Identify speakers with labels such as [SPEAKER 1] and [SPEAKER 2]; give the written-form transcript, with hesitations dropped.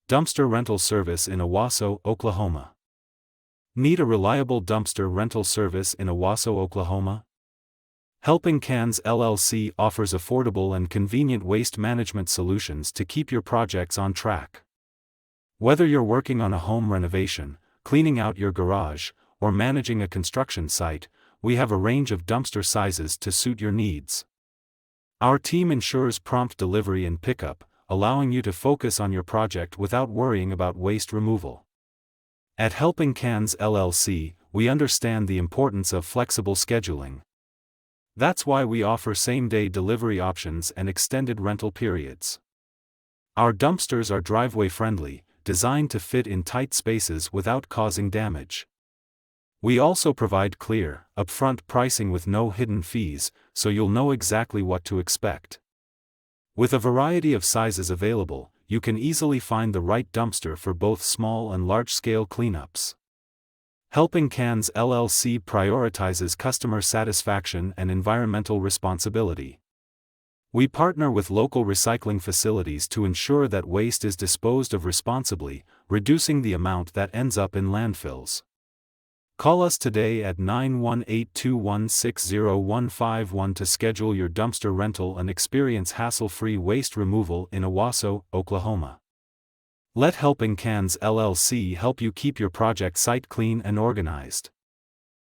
[SPEAKER 1] Dumpster rental service in Owasso, Oklahoma. Need a reliable dumpster rental service in Owasso, Oklahoma? Helping Cans LLC offers affordable and convenient waste management solutions to keep your projects on track. Whether you're working on a home renovation, cleaning out your garage, or managing a construction site, we have a range of dumpster sizes to suit your needs. Our team ensures prompt delivery and pickup, allowing you to focus on your project without worrying about waste removal. At Helping Cans LLC, we understand the importance of flexible scheduling. That's why we offer same-day delivery options and extended rental periods. Our dumpsters are driveway-friendly, designed to fit in tight spaces without causing damage. We also provide clear, upfront pricing with no hidden fees, so you'll know exactly what to expect. With a variety of sizes available, you can easily find the right dumpster for both small and large-scale cleanups. Helping Cans LLC prioritizes customer satisfaction and environmental responsibility. We partner with local recycling facilities to ensure that waste is disposed of responsibly, reducing the amount that ends up in landfills. Call us today at 918-216-0151 to schedule your dumpster rental and experience hassle-free waste removal in Owasso, Oklahoma. Let Helping Cans LLC help you keep your project site clean and organized.